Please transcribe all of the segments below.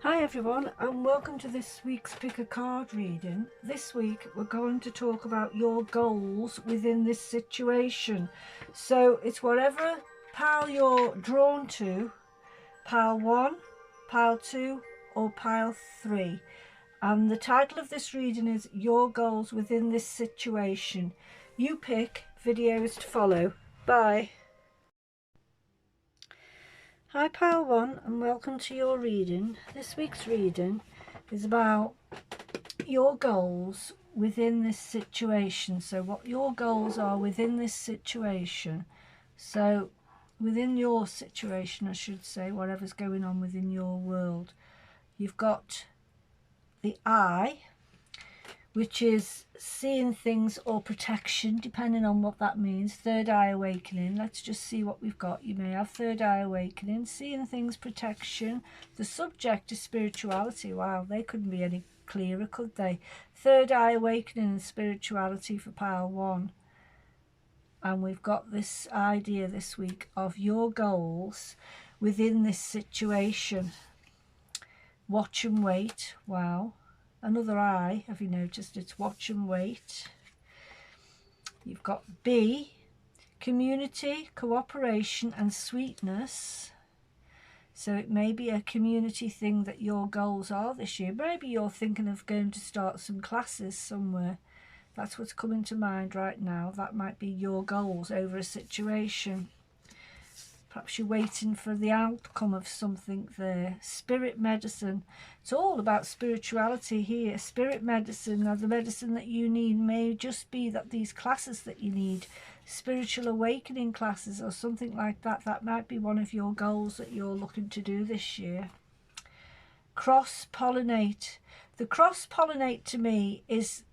Hi everyone, and welcome to this week's Pick a Card reading. This week we're going to talk about your goals within this situation. So it's whatever pile you're drawn to, pile 1, pile 2 or pile 3. And the title of this reading is Your Goals Within This Situation. You pick, videos to follow. Bye. Hi pile 1 and welcome to your reading. This week's reading is about your goals within this situation. So what your goals are within this situation. So within your situation, I should say, whatever's going on within your world. You've got the eye, which is seeing things or protection, depending on what that means. Third eye awakening. Let's just see what we've got. You may have third eye awakening, seeing things, protection. The subject is spirituality. Wow, they couldn't be any clearer, could they? Third eye awakening and spirituality for pile 1. And we've got this idea this week of your goals within this situation. Watch and wait. Wow. Another eye, have you noticed? It's watch and wait. You've got B, community, cooperation and sweetness. So it may be a community thing that your goals are this year. Maybe you're thinking of going to start some classes somewhere. That's what's coming to mind right now. That might be your goals over a situation. Perhaps you're waiting for the outcome of something there. Spirit medicine. It's all about spirituality here. Spirit medicine, or the medicine that you need, may just be that these classes that you need, spiritual awakening classes or something like that. That might be one of your goals that you're looking to do this year. Cross-pollinate. The cross-pollinate to me is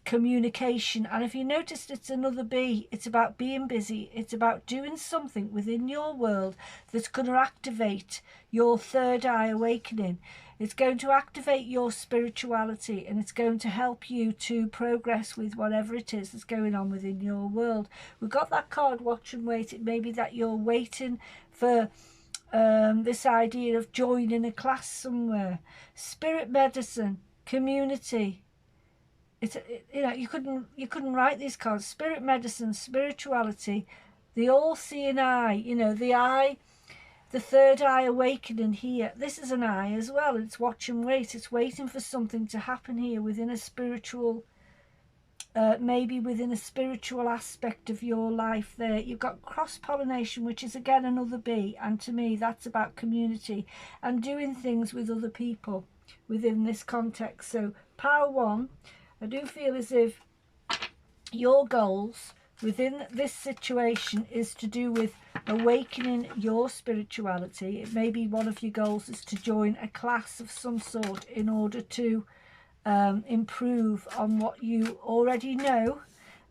communication, and if you noticed, it's another B. It's about being busy. It's about doing something within your world that's going to activate your third eye awakening. It's going to activate your spirituality, and it's going to help you to progress with whatever it is that's going on within your world. We've got that card, watch and wait. It may be that you're waiting for this idea of joining a class somewhere. Spirit medicine, community. You couldn't write these cards. Spirit medicine, spirituality, the all-seeing eye. The eye, the third eye awakening here. This is an eye as well. It's watch and wait. It's waiting for something to happen here within a spiritual, maybe within a spiritual aspect of your life there. You've got cross-pollination, which is again another B, and to me that's about community and doing things with other people within this context. So power 1, I do feel as if your goals within this situation is to do with awakening your spirituality. It may be one of your goals is to join a class of some sort in order to improve on what you already know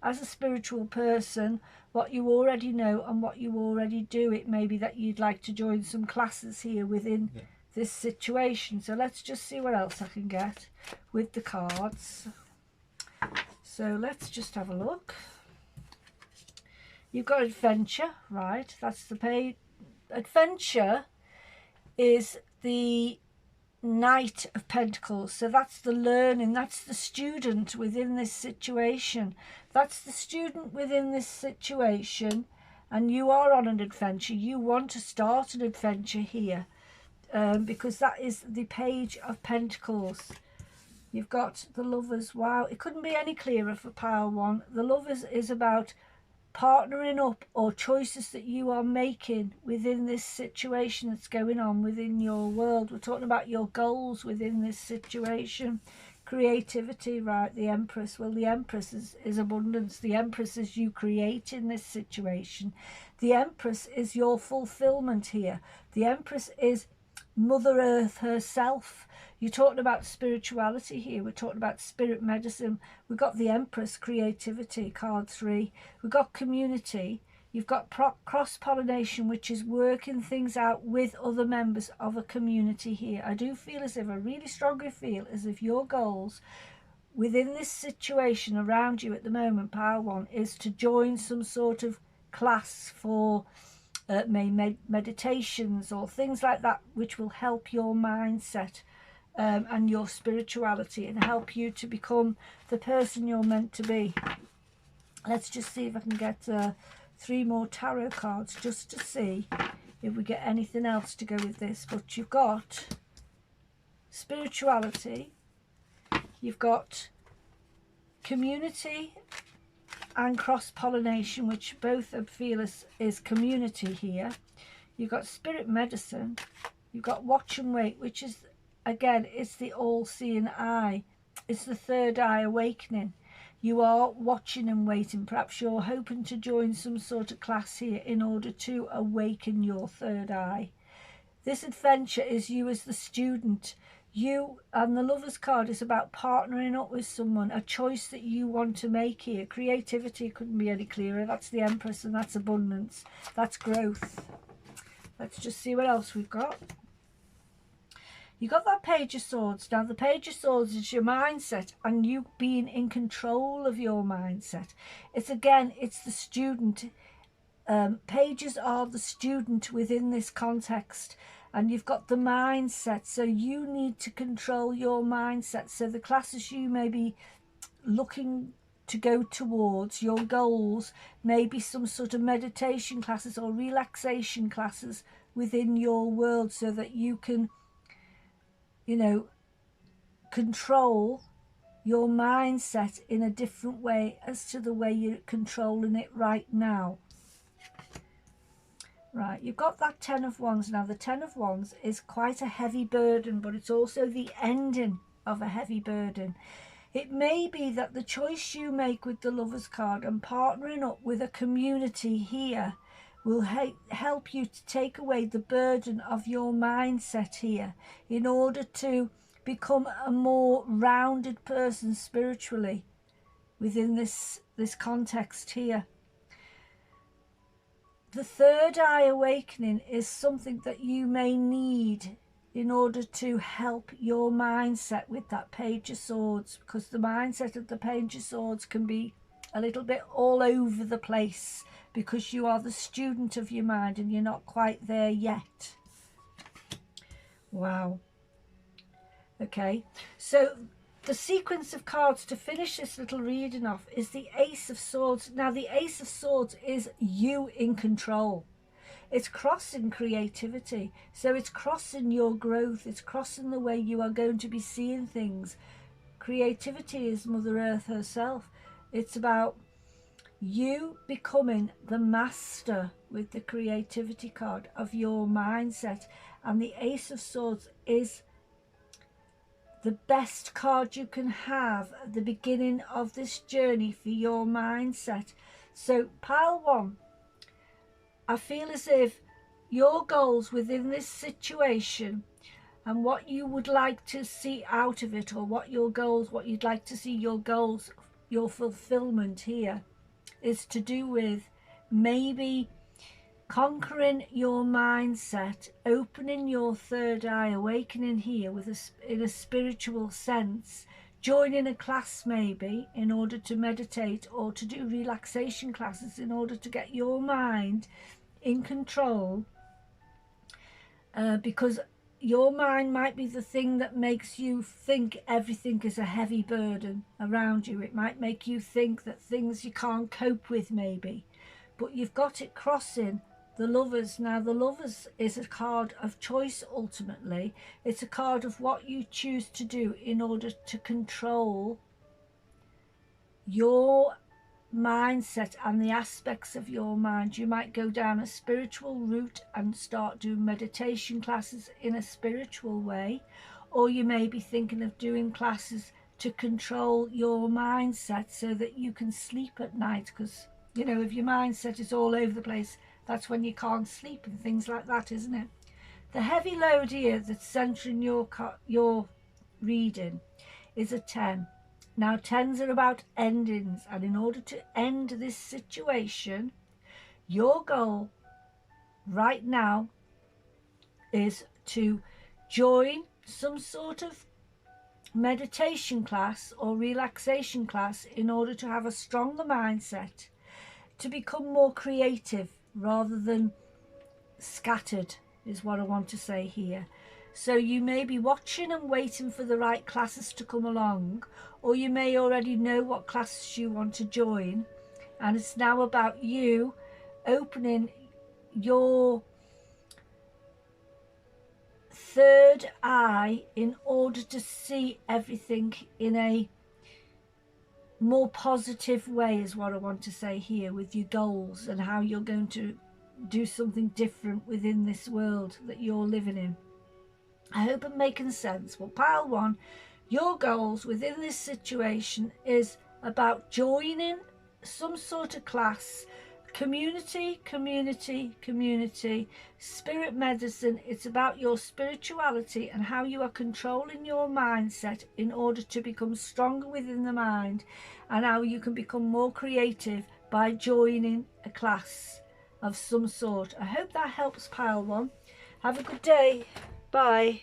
as a spiritual person, what you already know and what you already do. It may be that you'd like to join some classes here within this situation. So let's just see what else I can get with the cards. So let's just have a look. You've got adventure, right? That's the page. Adventure is the Knight of Pentacles. So that's the learning. That's the student within this situation. That's the student within this situation. And you are on an adventure. You want to start an adventure here. Because that is the Page of Pentacles. You've got the Lovers. Wow, it couldn't be any clearer for pile 1. The Lovers is about partnering up or choices that you are making within this situation that's going on within your world. We're talking about your goals within this situation. Creativity, right? The Empress. Well, the Empress is abundance. The Empress is you creating this situation. The Empress is your fulfillment here. The Empress is Mother Earth herself. You're talking about spirituality here. We're talking about spirit medicine. We've got the Empress, creativity, card 3. We've got community. You've got cross-pollination, which is working things out with other members of a community here. I do feel as if, I really strongly feel as if your goals within this situation around you at the moment, pile 1, is to join some sort of class for meditations or things like that, which will help your mindset and your spirituality and help you to become the person you're meant to be. Let's just see if I can get 3 more tarot cards just to see if we get anything else to go with this. But you've got spirituality, you've got community and cross-pollination, which both I feel is community here. You've got spirit medicine, you've got watch and wait, which is, again, it's the all-seeing eye. It's the third eye awakening. You are watching and waiting. Perhaps you're hoping to join some sort of class here in order to awaken your third eye. This adventure is you as the student. You, and the Lover's card is about partnering up with someone, a choice that you want to make here. Creativity couldn't be any clearer. That's the Empress, and that's abundance. That's growth. Let's just see what else we've got. You got that Page of Swords. Now, the Page of Swords is your mindset and you being in control of your mindset. It's, again, it's the student. Pages are the student within this context. And you've got the mindset. So you need to control your mindset. So the classes you may be looking to go towards, your goals, maybe some sort of meditation classes or relaxation classes within your world, so that you can, you know, control your mindset in a different way as to the way you're controlling it right now. Right, you've got that Ten of Wands. Now, the Ten of Wands is quite a heavy burden, but it's also the ending of a heavy burden. It may be that the choice you make with the Lover's card and partnering up with a community here will help you to take away the burden of your mindset here in order to become a more rounded person spiritually within this context here. The third eye awakening is something that you may need in order to help your mindset with that Page of Swords, because the mindset of the Page of Swords can be a little bit all over the place because you are the student of your mind and you're not quite there yet. Wow. Okay, so the sequence of cards to finish this little reading off is the Ace of Swords. Now, the Ace of Swords is you in control. It's crossing creativity. So it's crossing your growth. It's crossing the way you are going to be seeing things. Creativity is Mother Earth herself. It's about you becoming the master with the creativity card of your mindset. And the Ace of Swords is the best card you can have at the beginning of this journey for your mindset. So pile 1, I feel as if your goals within this situation and what you would like to see out of it, or what your goals, what you'd like to see your goals, your fulfillment here, is to do with maybe conquering your mindset, opening your third eye, awakening here with in a spiritual sense, joining a class maybe in order to meditate, or to do relaxation classes in order to get your mind in control, because your mind might be the thing that makes you think everything is a heavy burden around you. It might make you think that things you can't cope with maybe, but you've got it crossing the Lovers. Now, the Lovers is a card of choice ultimately. It's a card of what you choose to do in order to control your mindset and the aspects of your mind. You might go down a spiritual route and start doing meditation classes in a spiritual way, or you may be thinking of doing classes to control your mindset so that you can sleep at night, because, you know, if your mindset is all over the place, that's when you can't sleep and things like that, isn't it? The heavy load here that's centering your reading is a 10. Now, 10s are about endings, and in order to end this situation, your goal right now is to join some sort of meditation class or relaxation class in order to have a stronger mindset, to become more creative rather than scattered is what I want to say here. So you may be watching and waiting for the right classes to come along, or you may already know what classes you want to join, and it's now about you opening your third eye in order to see everything in a more positive way, is what I want to say here, with your goals and how you're going to do something different within this world that you're living in. I hope I'm making sense. Well, pile one, your goals within this situation is about joining some sort of class, community, spirit medicine. It's about your spirituality and how you are controlling your mindset in order to become stronger within the mind, and how you can become more creative by joining a class of some sort. I hope that helps, pile one. Have a good day. Bye.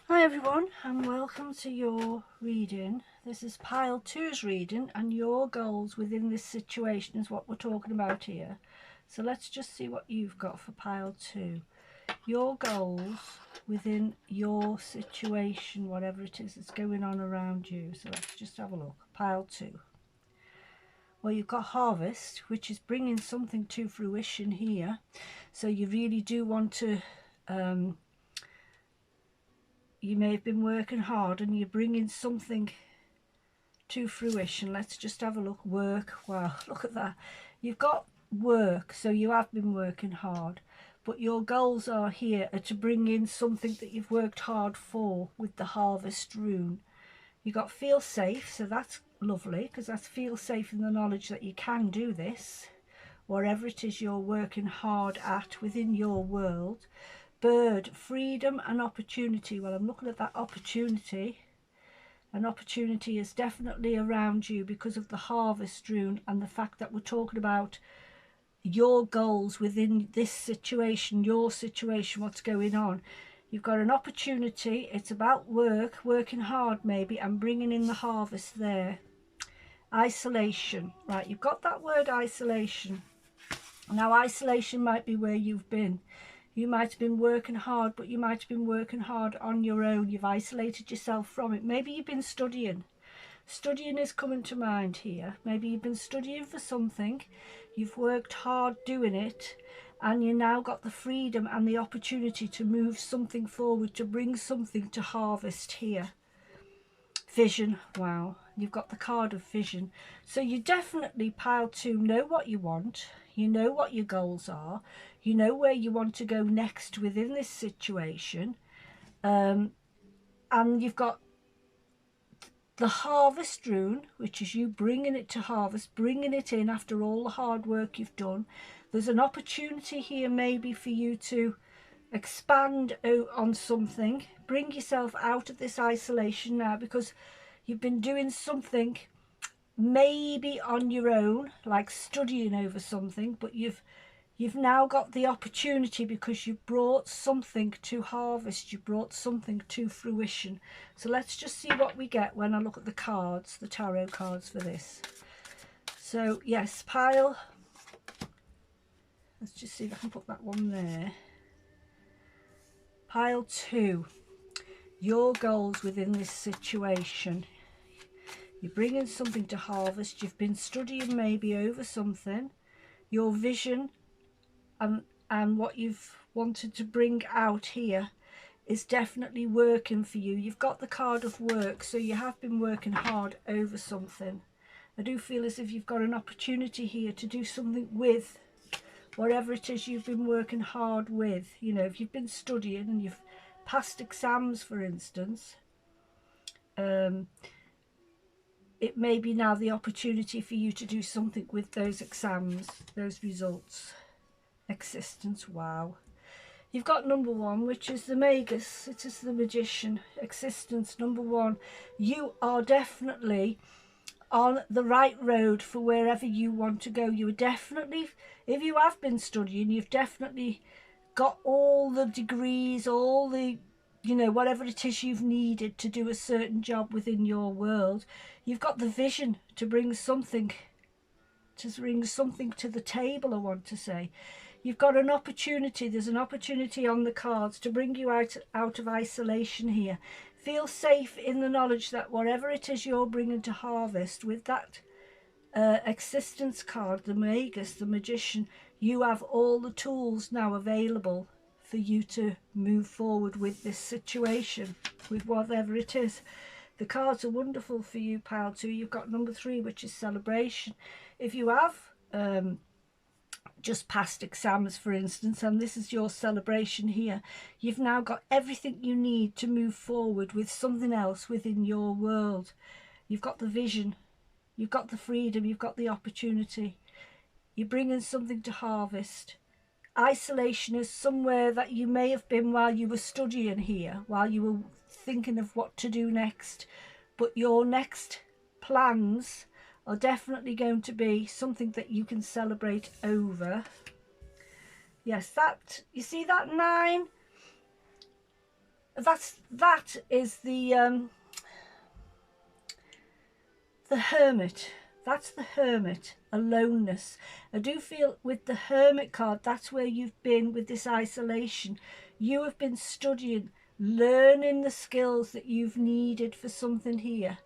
Hi everyone, and welcome to your reading. This is pile two's reading, and your goals within this situation is what we're talking about here. So let's just see what you've got for pile two. Your goals within your situation, whatever it is that's going on around you. So let's just have a look. Pile two. Well, you've got harvest, which is bringing something to fruition here. So you really do want to, you may have been working hard and you're bringing something to fruition. Let's just have a look. Work. Wow, look at that. You've got work, so you have been working hard, but your goals are here are to bring in something that you've worked hard for with the harvest rune. You got feel safe, so that's lovely, because that's feel safe in the knowledge that you can do this, whatever it is you're working hard at within your world. Bird, freedom and opportunity. Well, I'm looking at that opportunity. An opportunity is definitely around you because of the harvest rune and the fact that we're talking about your goals within this situation, your situation, what's going on. You've got an opportunity. It's about work, working hard maybe, and bringing in the harvest there. Isolation. Right, you've got that word isolation. Now, isolation might be where you've been. You might have been working hard, but you might have been working hard on your own. You've isolated yourself from it. Maybe you've been studying. Studying is coming to mind here. Maybe you've been studying for something. You've worked hard doing it, and you now got the freedom and the opportunity to move something forward, to bring something to harvest here. Vision. Wow, you've got the card of vision. So you definitely, pile two, know what you want. You know what your goals are. You know where you want to go next within this situation. And you've got the harvest rune, which is you bringing it to harvest, bringing it in after all the hard work you've done. There's an opportunity here maybe for you to expand on something, bring yourself out of this isolation now, because you've been doing something maybe on your own, like studying over something, but you've now got the opportunity because you brought something to harvest, you brought something to fruition. So let's just see what we get when I look at the cards, the tarot cards for this. So yes, pile, let's just see if I can put that one there. Pile two, your goals within this situation. You're bringing something to harvest. You've been studying maybe over something. Your vision and what you've wanted to bring out here is definitely working for you. You've got the card of work, so you have been working hard over something. I do feel as if you've got an opportunity here to do something with whatever it is you've been working hard with. You know, if you've been studying and you've passed exams, for instance, it may be now the opportunity for you to do something with those exams, those results. Existence. Wow. You've got number one, which is the Magus. It is the Magician. Existence, number one. You are definitely on the right road for wherever you want to go. You are definitely, if you have been studying, you've definitely got all the degrees, all the, you know, whatever it is you've needed to do a certain job within your world. You've got the vision to bring something to the table, I want to say. You've got an opportunity. There's an opportunity on the cards to bring you out of isolation here. Feel safe in the knowledge that whatever it is you're bringing to harvest with that existence card, the Magus, the Magician, you have all the tools now available for you to move forward with this situation, with whatever it is. The cards are wonderful for you, pile 2. You've got number 3, which is celebration. If you have just passed exams, for instance, and this is your celebration here, you've now got everything you need to move forward with something else within your world. You've got the vision, you've got the freedom, you've got the opportunity. You're bringing something to harvest. Isolation is somewhere that you may have been while you were studying here, while you were thinking of what to do next, but your next plans are definitely going to be something that you can celebrate over. Yes, that, you see that 9? That is the Hermit. That's the Hermit, aloneness. I do feel with the Hermit card, that's where you've been with this isolation. You have been studying, learning the skills that you've needed for something here.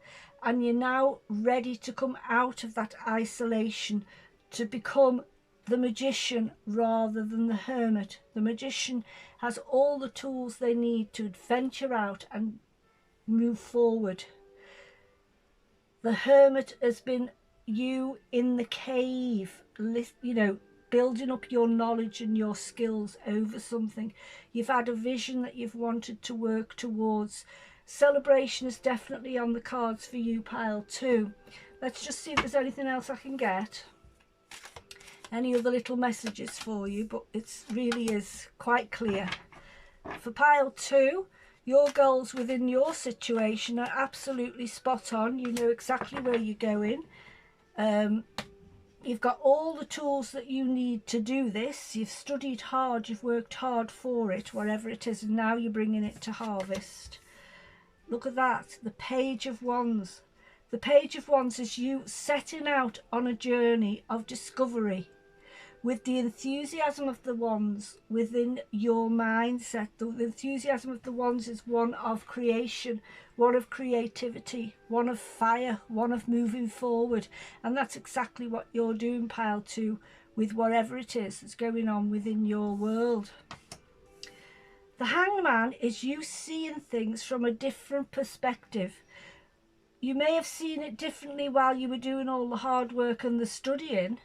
And you're now ready to come out of that isolation to become the Magician rather than the Hermit. The Magician has all the tools they need to venture out and move forward. The Hermit has been you in the cave, you know, building up your knowledge and your skills over something. You've had a vision that you've wanted to work towards. Celebration is definitely on the cards for you, pile 2. Let's just see if there's anything else I can get. Any other little messages for you, but it really is quite clear. For pile 2, your goals within your situation are absolutely spot on. You know exactly where you're going. You've got all the tools that you need to do this. You've studied hard, you've worked hard for it, whatever it is, and now you're bringing it to harvest. Look at that, the Page of Wands. The Page of Wands is you setting out on a journey of discovery with the enthusiasm of the Wands within your mindset. The enthusiasm of the Wands is one of creation, one of creativity, one of fire, one of moving forward. And that's exactly what you're doing, pile 2, with whatever it is that's going on within your world. The Hangman is you seeing things from a different perspective. You may have seen it differently while you were doing all the hard work and the studying,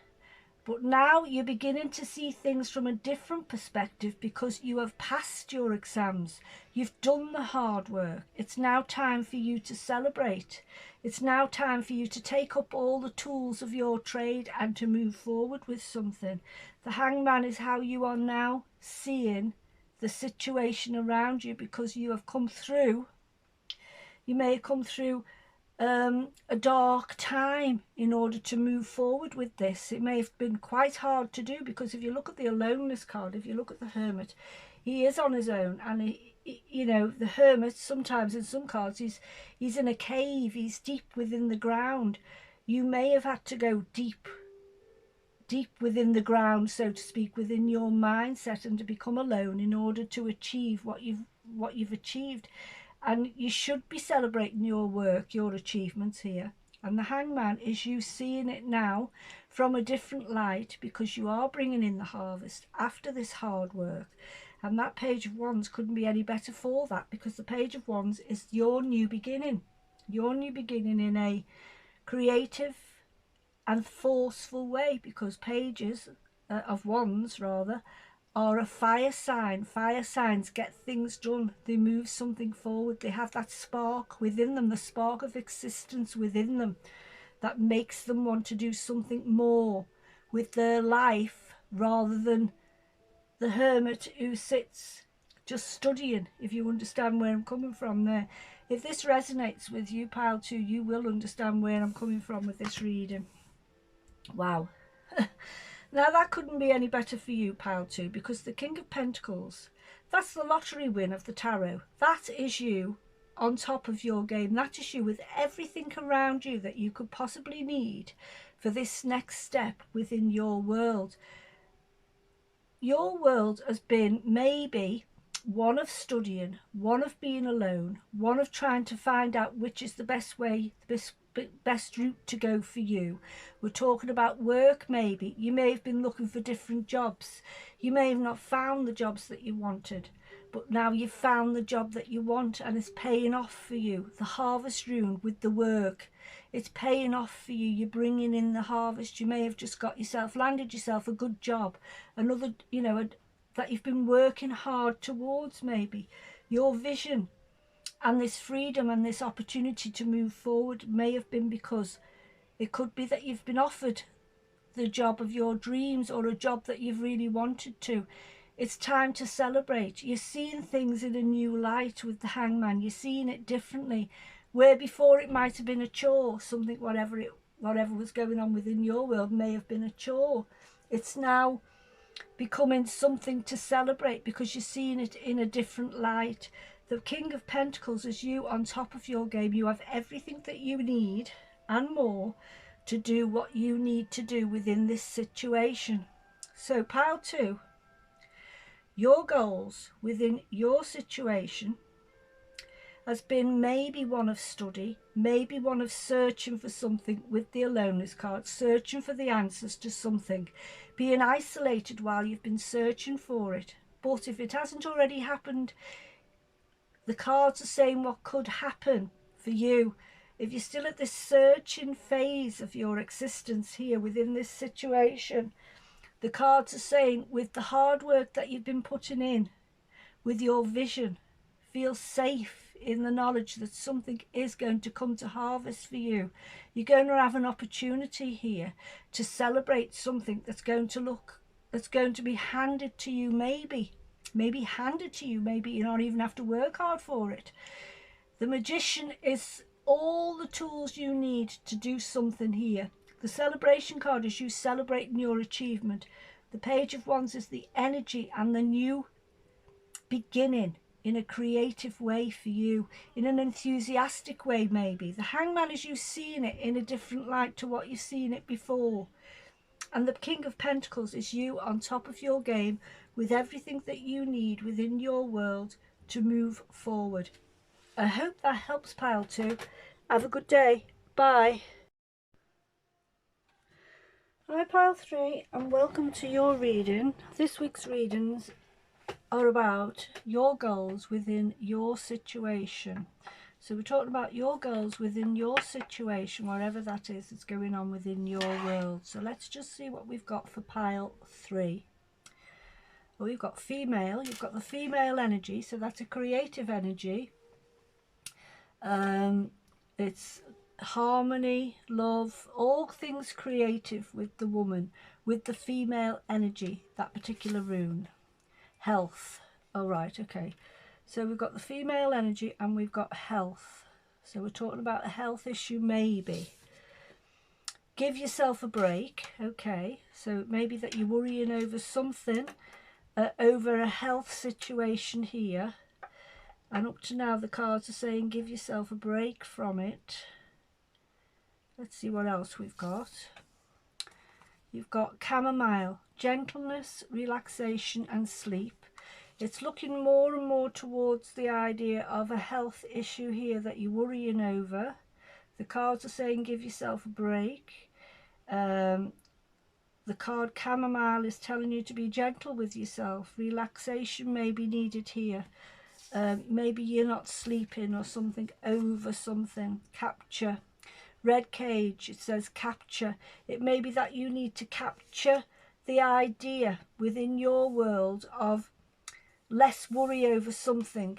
but now you're beginning to see things from a different perspective because you have passed your exams. You've done the hard work. It's now time for you to celebrate. It's now time for you to take up all the tools of your trade and to move forward with something. The Hangman is how you are now seeing the situation around you, because you have come through, you may have come through a dark time in order to move forward with this. It may have been quite hard to do, because if you look at the Aloneness card, if you look at the Hermit, he is on his own, and you know, the Hermit sometimes in some cards he's in a cave, he's deep within the ground. You may have had to go deep within the ground, so to speak, within your mindset, and to become alone in order to achieve what you've achieved. And you should be celebrating your work, your achievements here. And the Hangman is you seeing it now from a different light, because you are bringing in the harvest after this hard work. And that Page of Wands couldn't be any better for that, because the Page of Wands is your new beginning. Your new beginning in a creative and forceful way, because Pages of Wands rather are a fire sign. Fire signs get things done. They move something forward. They have that spark within them, the spark of existence within them, that makes them want to do something more with their life, rather than the Hermit who sits just studying, if you understand where I'm coming from there. If this resonates with you, pile 2, you will understand where I'm coming from with this reading. Wow. Now that couldn't be any better for you, pile 2, because the King of Pentacles, that's the lottery win of the tarot. That is you on top of your game. That is you with everything around you that you could possibly need for this next step within your world. your world has been maybe one of studying, one of being alone, one of trying to find out which is the best way, the best route to go for you. We're talking about work. Maybe you may have been looking for different jobs. You may have not found the jobs that you wanted, but now you've found the job that you want and it's paying off for you. The harvest rune with the work, it's paying off for you. You're bringing in the harvest. You may have just landed yourself a good job, another, that you've been working hard towards. Maybe your vision and this freedom and this opportunity to move forward may have been because it could be that you've been offered the job of your dreams or a job that you've really wanted to. It's time to celebrate. You're seeing things in a new light with the Hangman. You're seeing it differently, where before it might have been a chore, something, whatever was going on within your world may have been a chore. It's now becoming something to celebrate because you're seeing it in a different light. The King of Pentacles is you on top of your game. You have everything that you need and more to do what you need to do within this situation. So pile 2, your goals within your situation has been maybe one of study, maybe one of searching for something with the Aloneness card, searching for the answers to something, being isolated while you've been searching for it. But if it hasn't already happened, the cards are saying what could happen for you. If you're still at this searching phase of your existence here within this situation, the cards are saying with the hard work that you've been putting in, with your vision, feel safe in the knowledge that something is going to come to harvest for you. You're going to have an opportunity here to celebrate something that's going to be handed to you, maybe handed to you, maybe you don't even have to work hard for it. The Magician is all the tools you need to do something here. The Celebration card is you celebrating your achievement. The Page of Wands is the energy and the new beginning in a creative way for you, in an enthusiastic way maybe. The Hangman is you seeing it in a different light to what you've seen it before. And the King of Pentacles is you on top of your game with everything that you need within your world to move forward. I hope that helps pile 2. Have a good day. Bye. Hi pile 3 and welcome to your reading. This week's readings are about your goals within your situation. So we're talking about your goals within your situation, wherever that is that's going on within your world. So let's just see what we've got for pile 3. Well, we've got female. You've got the female energy, so that's a creative energy. It's harmony, love, all things creative with the woman, with the female energy, that particular rune. Health. All right, okay. So we've got the female energy and we've got health. So we're talking about a health issue maybe. Give yourself a break. Okay, so maybe that you're worrying over something, over a health situation here. And up to now the cards are saying give yourself a break from it. Let's see what else we've got. You've got chamomile, gentleness, relaxation and sleep. It's looking more and more towards the idea of a health issue here that you're worrying over. The cards are saying give yourself a break. The card chamomile is telling you to be gentle with yourself. Relaxation may be needed here. Maybe you're not sleeping or something over something. Capture. Red cage, it says capture. It may be that you need to capture the idea within your world of less worry over something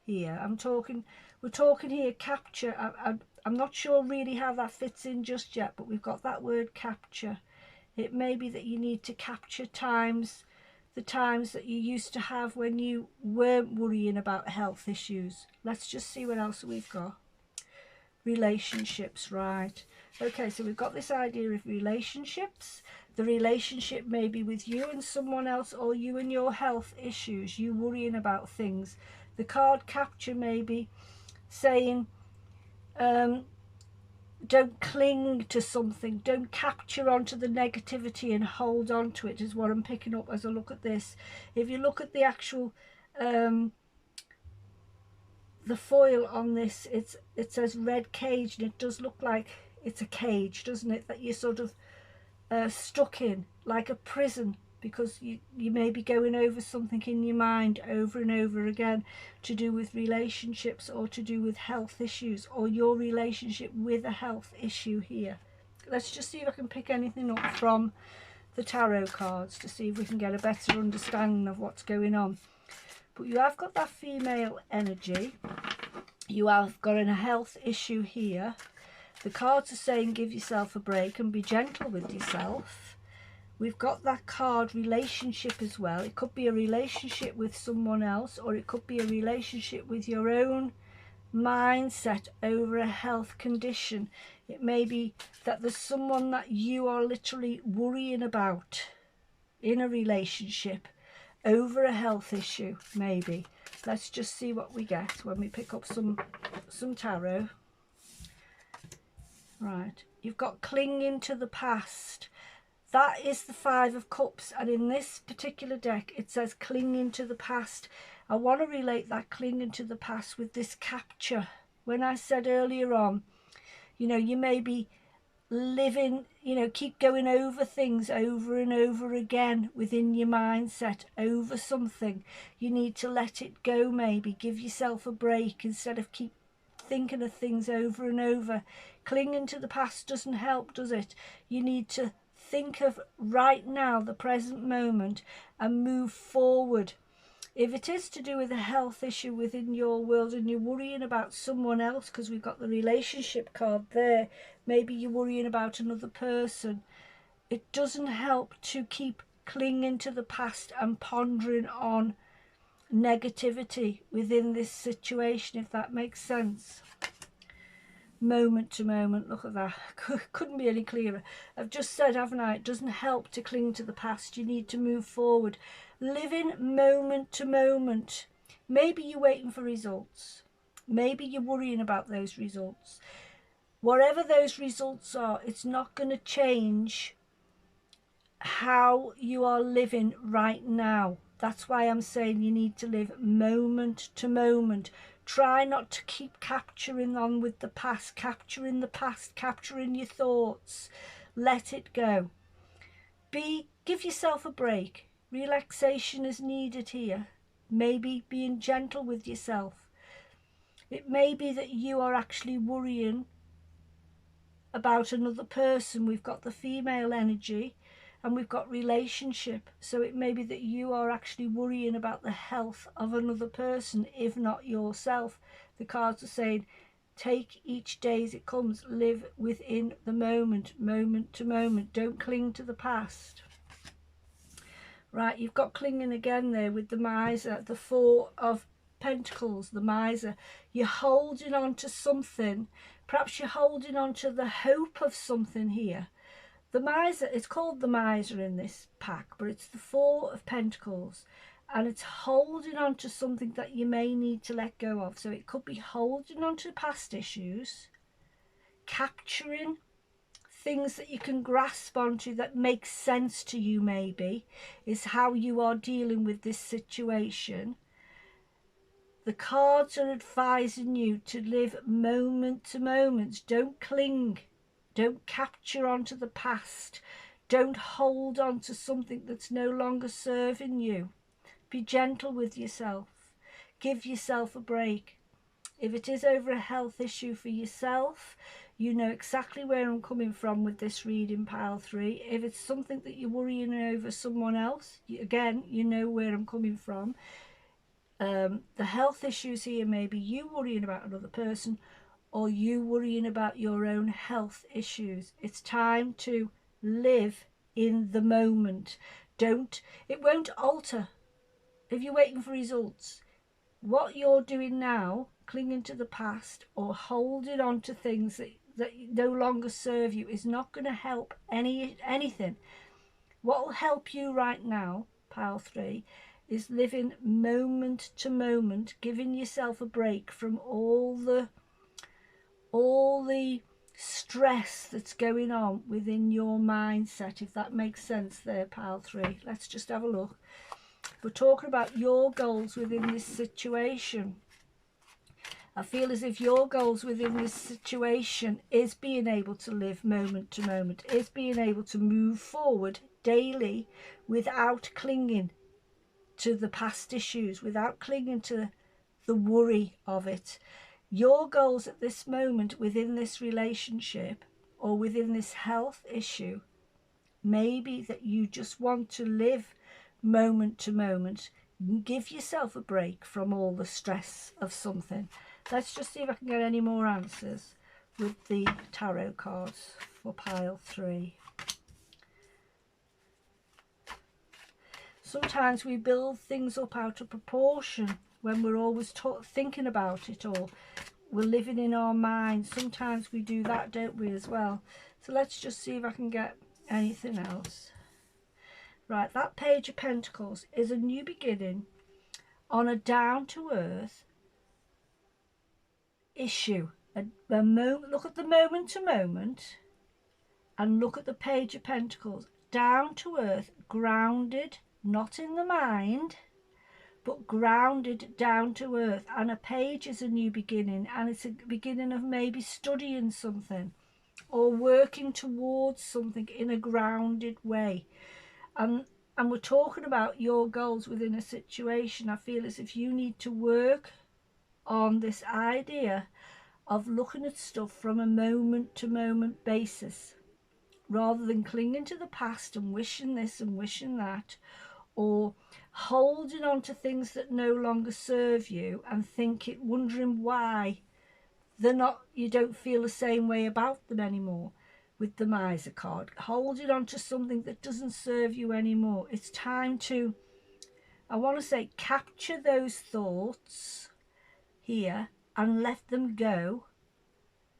here. We're talking here capture. I'm not sure really how that fits in just yet, but we've got that word capture. It may be that you need to capture the times that you used to have when you weren't worrying about health issues. Let's just see what else we've got. Relationships, right. Okay, so we've got this idea of relationships. The relationship may be with you and someone else, or you and your health issues, you worrying about things. The card capture may be saying don't cling to something, don't capture onto the negativity and hold on to it, is what I'm picking up as I look at this. If you look at the actual the foil on this, it says red cage, and it does look like it's a cage, doesn't it, that you're sort of stuck in, like a prison, because you may be going over something in your mind over and over again, to do with relationships or to do with health issues, or your relationship with a health issue here. Let's just see if I can pick anything up from the tarot cards to see if we can get a better understanding of what's going on. But you have got that female energy. You have got a health issue here. The cards are saying give yourself a break and be gentle with yourself. We've got that card relationship as well. It could be a relationship with someone else, or it could be a relationship with your own mindset over a health condition. It may be that there's someone that you are literally worrying about in a relationship over a health issue, maybe. Let's just see what we get when we pick up some tarot. Right, you've got clinging to the past. That is the Five of Cups, and in this particular deck it says clinging to the past. I want to relate that clinging to the past with this capture. When I said earlier on, you know, you may be living, you know, keep going over things over and over again within your mindset over something. You need to let it go, maybe give yourself a break instead of keep thinking of things over and over. Clinging to the past doesn't help, does it? You need to think of right now, the present moment, and move forward. If it is to do with a health issue within your world and you're worrying about someone else, because we've got the relationship card there, maybe you're worrying about another person, it doesn't help to keep clinging to the past and pondering on negativity within this situation, if that makes sense. Moment to moment, look at that. Couldn't be any clearer. I've just said, haven't I, it doesn't help to cling to the past. You need to move forward, living moment to moment. Maybe you're waiting for results, maybe you're worrying about those results. Whatever those results are, it's not going to change how you are living right now. That's why I'm saying you need to live moment to moment. Try not to keep capturing on with the past, capturing the past, capturing your thoughts. Let it go. Give yourself a break. Relaxation is needed here. Maybe being gentle with yourself. It may be that you are actually worrying about another person. We've got the female energy and we've got relationship, so it may be that you are actually worrying about the health of another person, if not yourself. The cards are saying take each day as it comes, live within the moment, moment to moment. Don't cling to the past. Right, you've got clinging again there with the miser, the Four of Pentacles, the miser. You're holding on to something. Perhaps you're holding on to the hope of something here. The miser, it's called the miser in this pack, but it's the Four of Pentacles, and it's holding on to something that you may need to let go of. So it could be holding on to past issues, capturing things that you can grasp onto that make sense to you, maybe, is how you are dealing with this situation. The cards are advising you to live moment to moment. Don't cling. Don't capture onto the past. Don't hold on to something that's no longer serving you. Be gentle with yourself. Give yourself a break. If it is over a health issue for yourself, you know exactly where I'm coming from with this reading, pile 3. If it's something that you're worrying over someone else, again, you know where I'm coming from. The health issues here may be you worrying about another person, or you worrying about your own health issues. It's time to live in the moment. It won't alter if you're waiting for results. What you're doing now, clinging to the past or holding on to things that no longer serve you, is not going to help anything. What will help you right now, pile 3, is living moment to moment, giving yourself a break from all the stress that's going on within your mindset, if that makes sense there, pile 3. Let's just have a look. We're talking about your goals within this situation. I feel as if your goals within this situation is being able to live moment to moment, is being able to move forward daily without clinging to the past issues, without clinging to the worry of it. Your goals at this moment within this relationship or within this health issue may be that you just want to live moment to moment, give yourself a break from all the stress of something. Let's just see if I can get any more answers with the tarot cards for pile 3. Sometimes we build things up out of proportion when we're always thinking about it, or we're living in our mind. Sometimes we do that, don't we, as well? So let's just see if I can get anything else. Right, that Page of Pentacles is a new beginning on a down-to-earth issue. Look at the moment to moment and look at the Page of Pentacles. Down to earth, grounded, not in the mind, but grounded down to earth. And a page is a new beginning, and it's a beginning of maybe studying something or working towards something in a grounded way. And we're talking about your goals within a situation. I feel as if you need to work on this idea of looking at stuff from a moment to moment basis, rather than clinging to the past and wishing this and wishing that, or holding on to things that no longer serve you and wondering why they're not, you don't feel the same way about them anymore. With the Miser card, holding on to something that doesn't serve you anymore. It's time to, I want to say, capture those thoughts here and let them go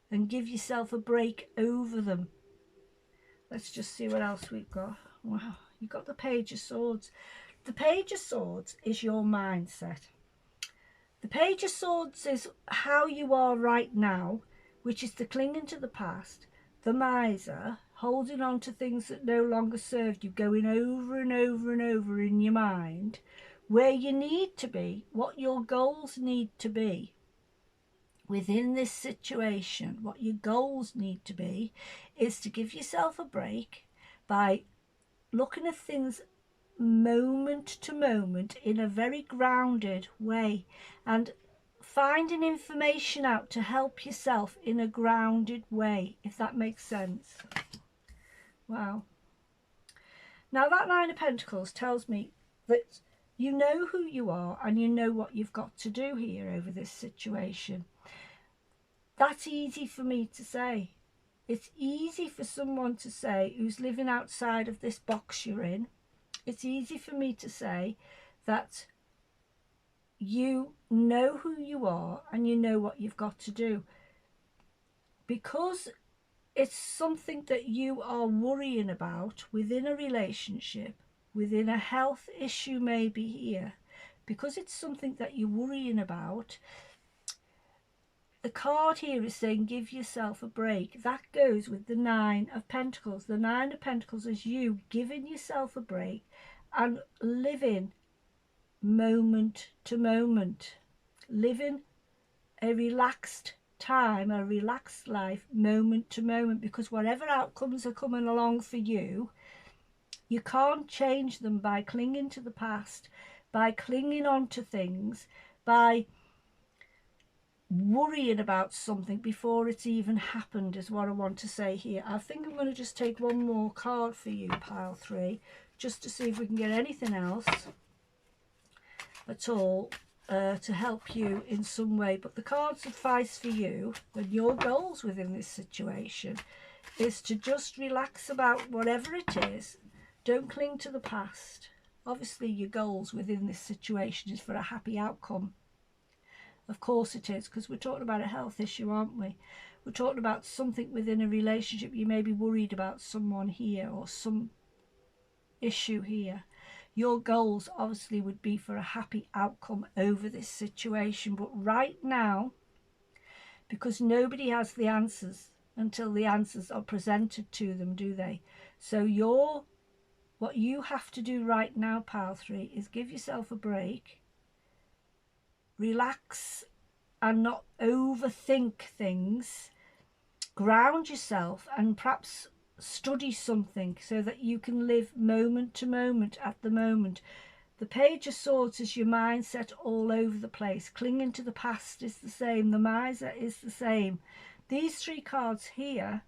and give yourself a break over them. Let's just see what else we've got. Wow, you got the Page of Swords. The Page of Swords is your mindset. The Page of Swords is how you are right now, which is the clinging to the past. The Miser, holding on to things that no longer served you, going over and over and over in your mind where you need to be, what your goals need to be within this situation. What your goals need to be is to give yourself a break by looking at things moment to moment in a very grounded way and finding information out to help yourself in a grounded way, if that makes sense. Wow. Now that Nine of Pentacles tells me that you know who you are and you know what you've got to do here over this situation. That's easy for me to say. It's easy for someone to say who's living outside of this box you're in. It's easy for me to say that you know who you are and you know what you've got to do, because it's something that you are worrying about within a relationship, within a health issue maybe here. Because it's something that you're worrying about, the card here is saying give yourself a break. That goes with the Nine of Pentacles. The Nine of Pentacles is you giving yourself a break and living moment to moment, living a relaxed time, a relaxed life moment to moment, because whatever outcomes are coming along for you, you can't change them by clinging to the past, by clinging on to things, by worrying about something before it's even happened, is what I want to say here. I think I'm going to just take one more card for you, pile 3, just to see if we can get anything else at all to help you in some way. But the card's advice for you and your goals within this situation is to just relax about whatever it is. Don't cling to the past. Obviously your goals within this situation is for a happy outcome. Of course it is, because we're talking about a health issue, aren't we? We're talking about something within a relationship. You may be worried about someone here or some issue here. Your goals obviously would be for a happy outcome over this situation. But right now, because nobody has the answers, until the answers are presented to them, do they? So what you have to do right now, pile 3, is give yourself a break, relax and not overthink things, ground yourself and perhaps study something so that you can live moment to moment at the moment. The Page of Swords is your mindset all over the place. Clinging to the past is the same. The Miser is the same. These 3 cards here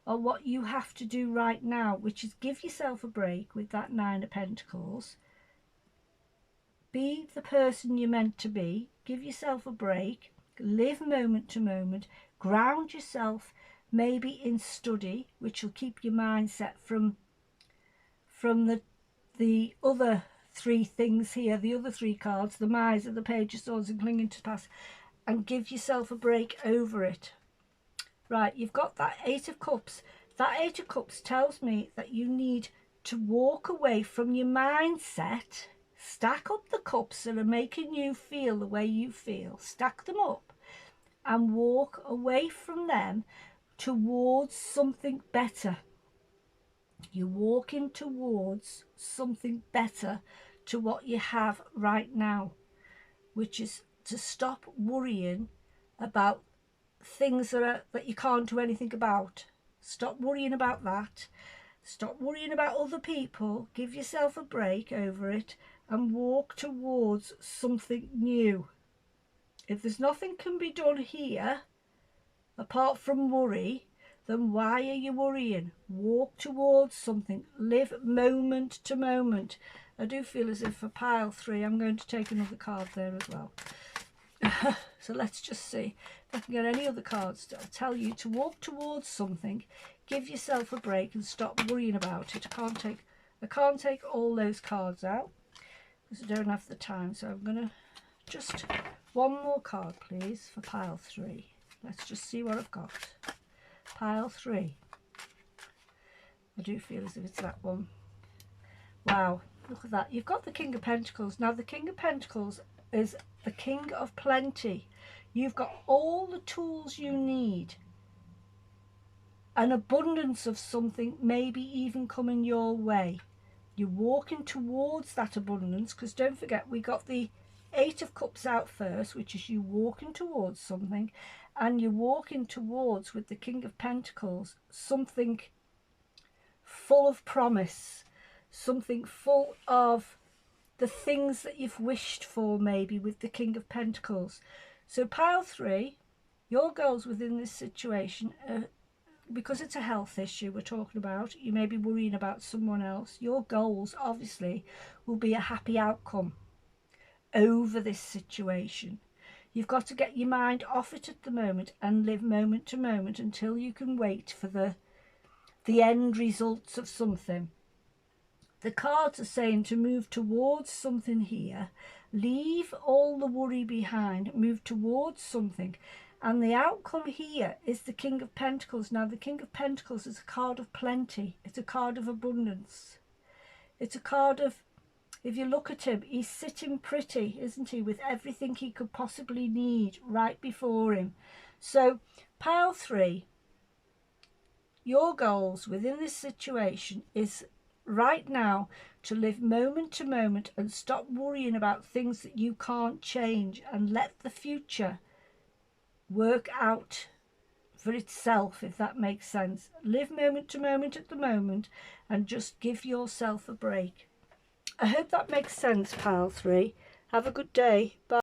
are what you have to do right now, which is give yourself a break with that 9 of Pentacles. Be the person you're meant to be. Give yourself a break. Live moment to moment. Ground yourself maybe in study, which will keep your mindset from the other 3 things here, the other 3 cards, the Miser, the Page of Swords and clinging to the past, and give yourself a break over it. Right, you've got that 8 of Cups. That 8 of Cups tells me that you need to walk away from your mindset. Stack up the cups that are making you feel the way you feel. Stack them up and walk away from them towards something better. You're walking towards something better to what you have right now, which is to stop worrying about things that you can't do anything about. Stop worrying about that. Stop worrying about other people. Give yourself a break over it and walk towards something new. If there's nothing can be done here apart from worry, then why are you worrying? Walk towards something. Live moment to moment. I do feel as if for pile 3 I'm going to take another card there as well. So let's just see if I can get any other cards to tell you to walk towards something. Give yourself a break and stop worrying about it. I can't take all those cards out because I don't have the time. So I'm going to just one more card, please, for pile 3. Let's just see what I've got. Pile 3. I do feel as if it's that one. Wow, look at that. You've got the King of Pentacles. Now the King of Pentacles is the King of Plenty. You've got all the tools you need. An abundance of something maybe even coming your way. You're walking towards that abundance, because don't forget we got the 8 of Cups out first, which is you walking towards something, and you're walking towards, with the King of Pentacles, something full of promise, something full of the things that you've wished for, maybe with the King of Pentacles. So pile 3, your goals within this situation, because it's a health issue we're talking about, you may be worrying about someone else. Your goals obviously will be a happy outcome over this situation. You've got to get your mind off it at the moment and live moment to moment until you can wait for the end results of something. The cards are saying to move towards something here. Leave all the worry behind. Move towards something. And the outcome here is the King of Pentacles. Now, the King of Pentacles is a card of plenty. It's a card of abundance. It's a card of, if you look at him, he's sitting pretty, isn't he, with everything he could possibly need right before him. So, pile 3, your goals within this situation is right now to live moment to moment and stop worrying about things that you can't change, and let the future work out for itself, if that makes sense. Live moment to moment at the moment and just give yourself a break. I hope that makes sense, pile 3. Have a good day. Bye.